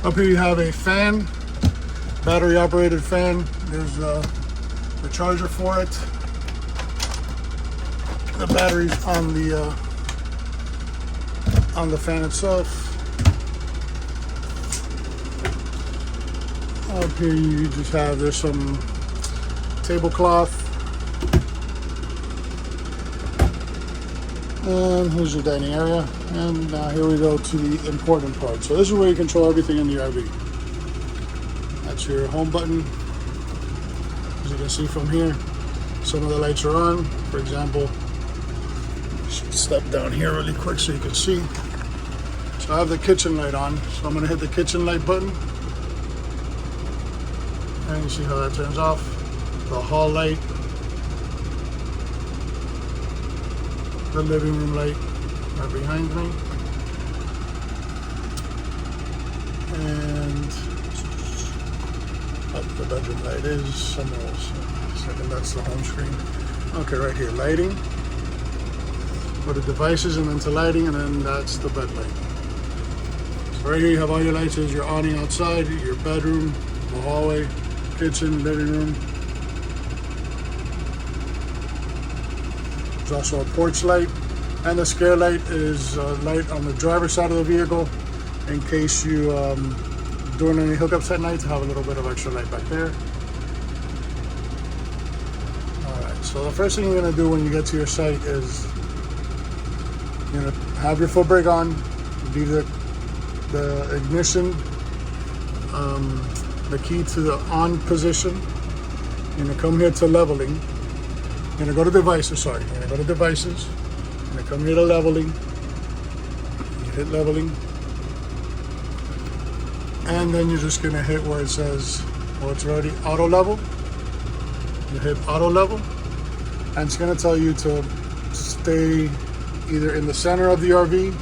Up here you have a fan, battery operated fan. There's the charger for it. The battery's on the fan itself. Up here you just have, there's some tablecloth. And here's your dining area. And now here we go to the important part. So this is where you control everything in the RV. That's your home button. As you can see from here, some of the lights are on. For example, step down here really quick so you can see. So I have the kitchen light on. So I'm gonna hit the kitchen light button. And you see how that turns off. The hall light. The living room light right behind me. And the bedroom light is somewhere else. Second, that's the home screen. Okay, right here, lighting. Go to devices and then to lighting, and then that's the bed light. So right here you have all your lights. There's your awning outside, your bedroom, the hallway, kitchen, living room. There's also a porch light, and the scare light is a light on the driver's side of the vehicle in case you doing any hookups at night to have a little bit of extra light back there. Alright, so the first thing you're going to do when you get to your site is you're going to have your foot brake on, leave the ignition, the key to the on position. You're going to come here to leveling. You're going to go to devices, You're going to go to devices. You're going to come here to leveling. You hit leveling. And then you're just going to hit where it says, well, it's already auto level. You hit auto level. And it's going to tell you to stay either in the center of the RV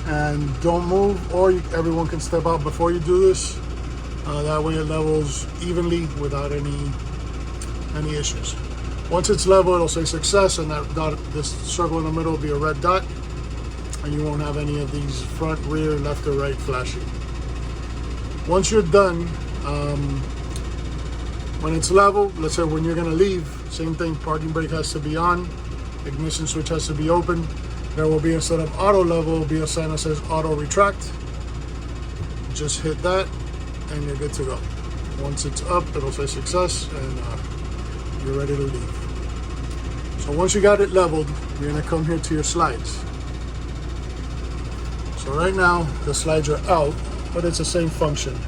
and don't move, or everyone can step out before you do this. That way it levels evenly without any issues. Once it's level, it'll say success, and that dot, this circle in the middle will be a red dot, and you won't have any of these front, rear, left, or right flashing. Once you're done, when it's level, let's say when you're gonna leave, same thing, parking brake has to be on, ignition switch has to be open. There will be, instead of auto level, will be a sign that says auto retract. Just hit that, and you're good to go. Once it's up, it'll say success, and you're ready to leave. So once you got it leveled, you're gonna come here to your slides. So right now, the slides are out, but it's the same function.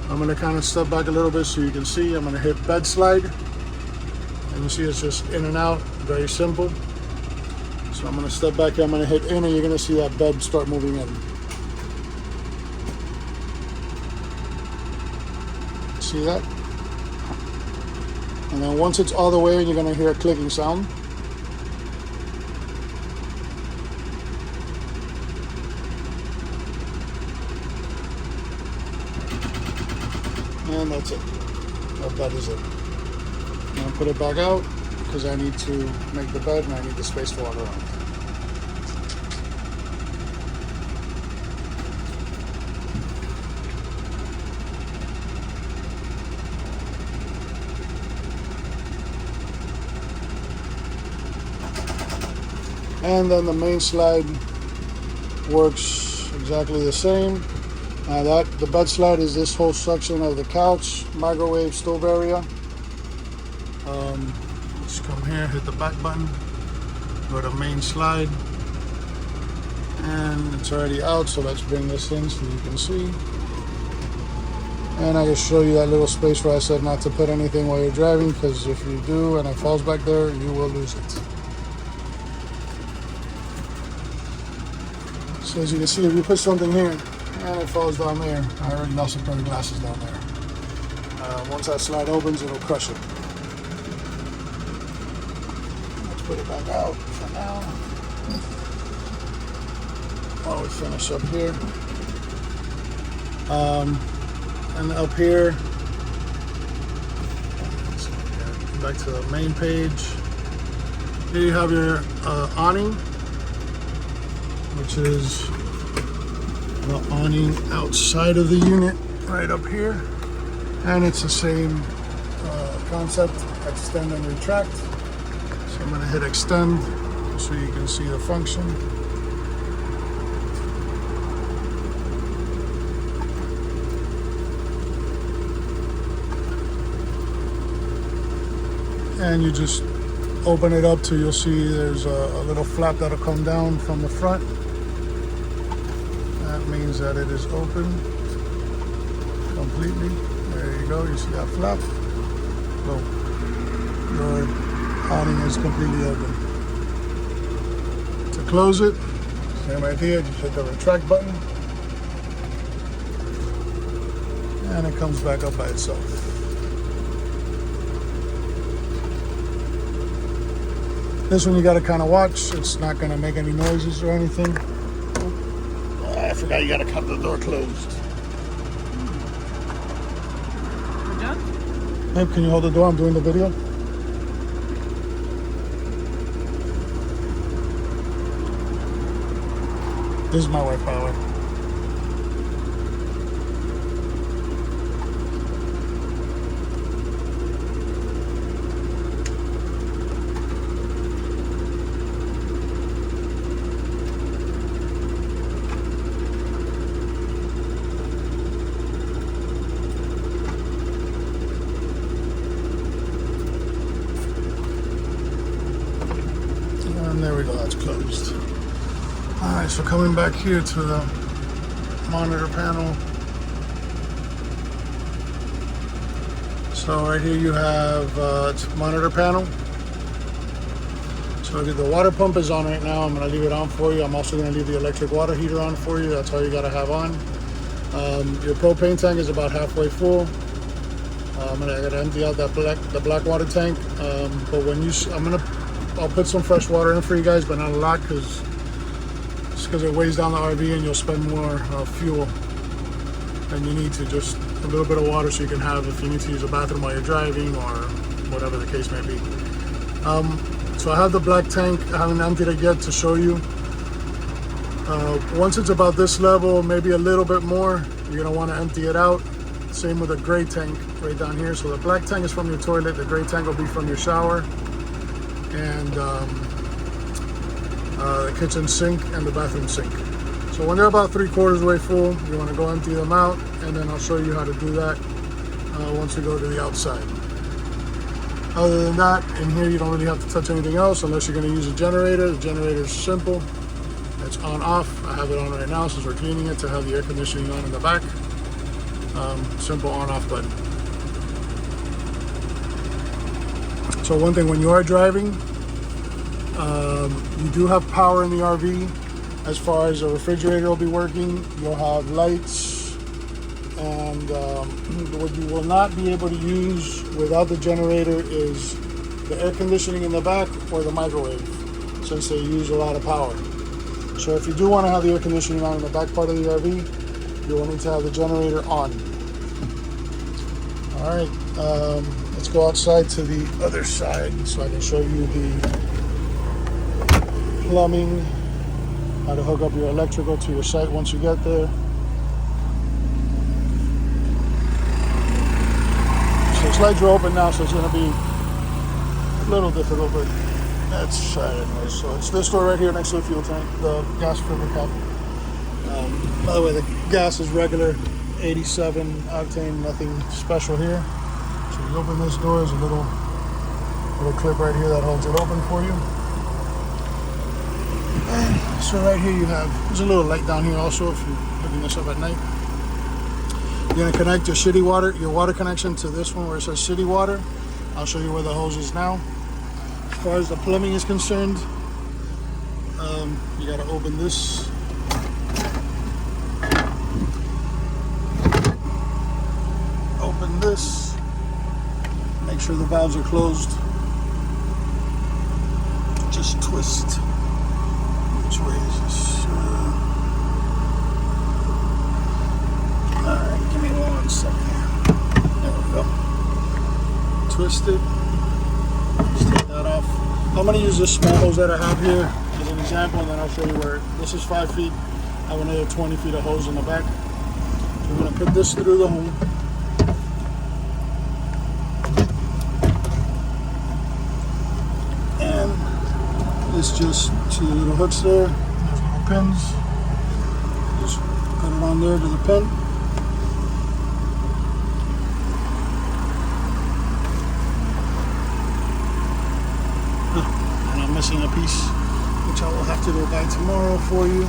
I'm gonna kind of step back a little bit so you can see. I'm gonna hit bed slide, and you see it's just in and out, very simple. So I'm gonna step back here, I'm gonna hit in, and you're gonna see that bed start moving in. See that? And then once it's all the way in, you're gonna hear a clicking sound. And that's it. That is it. I'm gonna put it back out because I need to make the bed and I need the space to walk around. And then the main slide works exactly the same. The bed slide is this whole section of the couch, microwave, stove area. Just come here, hit the back button, go to main slide, and it's already out, so let's bring this in so you can see. And I just show you that little space where I said not to put anything while you're driving, because if you do and it falls back there, you will lose it. So as you can see, if you put something here and it falls down there, I already lost a pair of glasses down there. Once that slide opens, it'll crush it. Let's put it back out for now. While we finish up here. And up here, back to the main page. Here you have your awning, which is the awning outside of the unit right up here, and it's the same concept, extend and retract. So I'm going to hit extend so you can see the function. And you just open it up till you'll see there's a little flap that'll come down from the front. That means that it is open completely. There you go, you see that flap? Boom. Your awning is completely open. To close it, same idea, just hit the retract button. And it comes back up by itself. This one you gotta kind of watch. It's not gonna make any noises or anything. I forgot you gotta keep the door closed. We're done? Babe, can you hold the door? I'm doing the video. This is my wife, by the way. And there we go, that's closed. Alright, so coming back here to the monitor panel. So right here you have it's monitor panel. So the water pump is on right now. I'm going to leave it on for you. I'm also going to leave the electric water heater on for you. That's all you got to have on. Your propane tank is about halfway full. I got to empty out the black water tank. But when I'll put some fresh water in for you guys, but not a lot, because it weighs down the RV and you'll spend more fuel than you need to. Just a little bit of water so you can have, if you need to use a bathroom while you're driving or whatever the case may be. So I have the black tank. I haven't emptied it yet to show you. Once it's about this level, maybe a little bit more, you're gonna want to empty it out. Same with the gray tank right down here. So the black tank is from your toilet, the gray tank will be from your shower, and the kitchen sink and the bathroom sink. So when they're about 3/4 way full, you want to go empty them out, and then I'll show you how to do that once we go to the outside. Other than that, in here you don't really have to touch anything else unless you're going to use a generator. The generator is simple. It's on off. I have it on right now since we're cleaning it to have the air conditioning on in the back. Simple on off button. So one thing, when you are driving, you do have power in the RV. As far as the refrigerator will be working, you'll have lights, and what you will not be able to use without the generator is the air conditioning in the back or the microwave, since they use a lot of power. So if you do want to have the air conditioning on in the back part of the RV, you will need to have the generator on. All right, let's go outside to the other side so I can show you the plumbing, how to hook up your electrical to your site once you get there. So slides are open now, so it's going to be a little difficult, but that's anyway. So it's this door right here next to the fuel tank, the gas filter cap. By the way, the gas is regular 87 octane, nothing special here. So you open this door, there's a little clip right here that holds it open for you. And so right here you have, there's a little light down here also if you're hooking this up at night. You're gonna connect your water connection to this one where it says city water. I'll show you where the hose is now. As far as the plumbing is concerned, you gotta open this. Open this. Make sure the valves are closed. Just twist. Which way is this? Alright, give me 1 second. There we go. Twist it. Just take that off. I'm going to use this small hose that I have here as an example, and then I'll show you where. This is 5 feet. have another 20 feet of hose in the back. So we're gonna put this through the hole. And it's just 2 little hooks there. There's little pins. Just put it on there to the pin. And I'm missing a piece, which I will have to go buy tomorrow for you.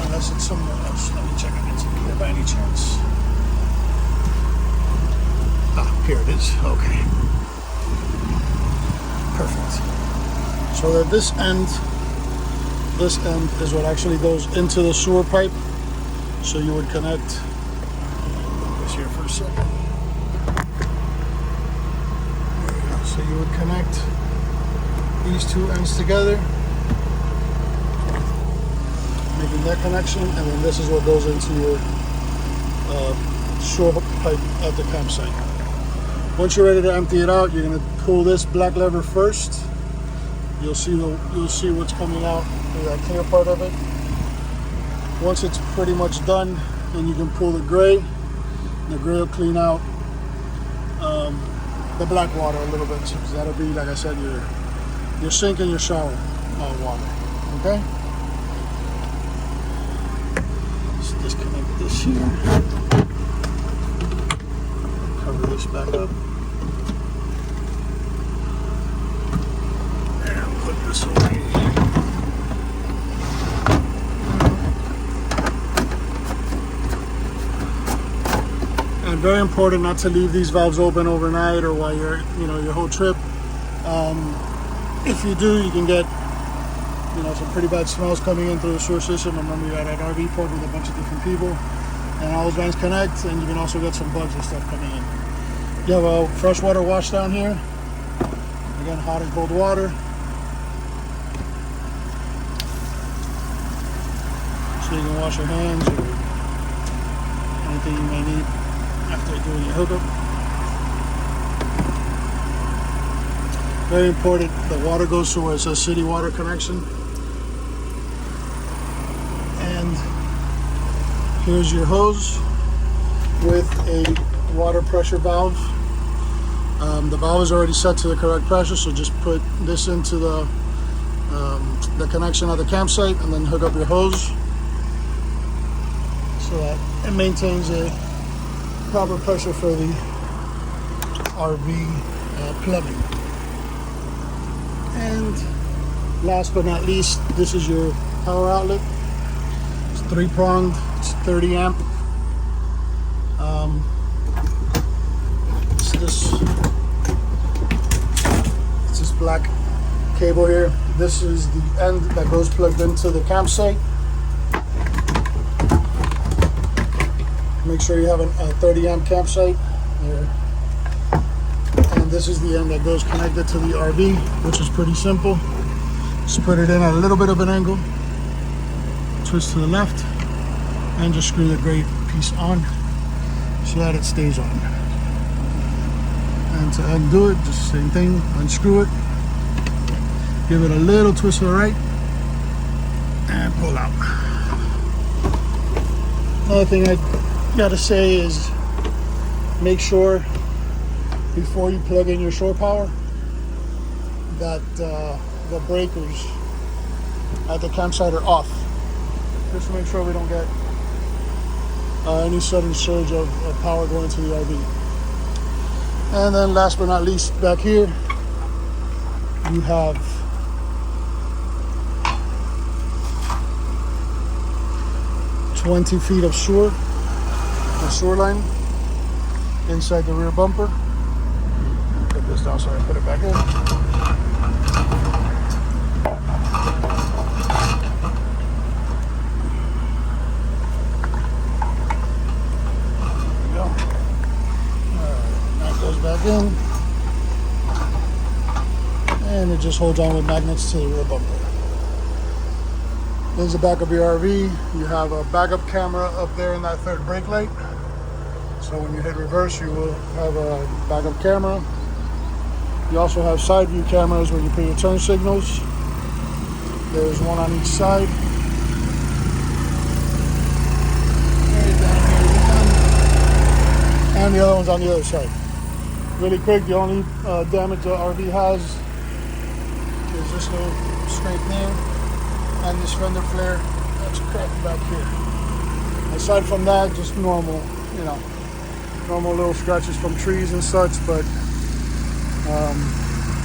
Unless it's somewhere else. Let me check if it's in here by any chance. Ah, here it is. Okay. Perfect. So that this end is what actually goes into the sewer pipe. So you would connect this here for a second. There we go. So you would connect these 2 ends together, making that connection, and then this is what goes into your sewer pipe at the campsite. Once you're ready to empty it out, you're going to pull this black lever first. You'll see what's coming out through that clear part of it. Once it's pretty much done, then you can pull the gray. The gray will clean out the black water a little bit. So that'll be, like I said, your sink and your shower water. Okay. Let's disconnect this here. Cover this back up. And put this away. And very important not to leave these valves open overnight or while you're, your whole trip. If you do, you can get, some pretty bad smells coming in through the sewer system. Remember, you're at an RV park with a bunch of different people, and all those vents connect, and you can also get some bugs and stuff coming in. You have a freshwater wash down here. Again, hot and cold water. So you can wash your hands or anything you may need after doing your hookup. Very important, the water goes to where it says city water connection. And here's your hose with a water pressure valve. The valve is already set to the correct pressure, so just put this into the connection at the campsite and then hook up your hose so that it maintains a proper pressure for the RV plumbing. And last but not least, this is your power outlet. It's 3-pronged, it's 30 amp. It's this black cable here. This is the end that goes plugged into the campsite. Make sure you have a 30 amp campsite here. And this is the end that goes connected to the RV, which is pretty simple. Just put it in at a little bit of an angle, twist to the left, and just screw the gray piece on so that it stays on. And to undo it, just same thing, unscrew it, give it a little twist to the right, and pull out. Another thing I gotta say is make sure before you plug in your shore power that the breakers at the campsite are off, just to make sure we don't get any sudden surge of power going to the RV. And then last but not least, back here you have "20 feet of sewer, the sewer line inside the rear bumper." Put this down so I put it back in. There we go. Alright, that goes back in. And it just holds on with magnets to the rear bumper. There's the back of your RV. You have a backup camera up there in that third brake light. So when you hit reverse, you will have a backup camera. You also have side view cameras where you put your turn signals. There's one on each side. then the other one's on the other side. Really quick, the only damage the RV has is this little scrape there and this fender flare that's cracked back here. Aside from that, just normal, you know, normal little scratches from trees and such, but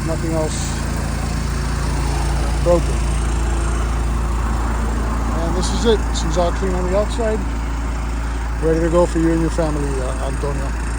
nothing else broken. And this is it. She's all clean on the outside, ready to go for you and your family, Antonio.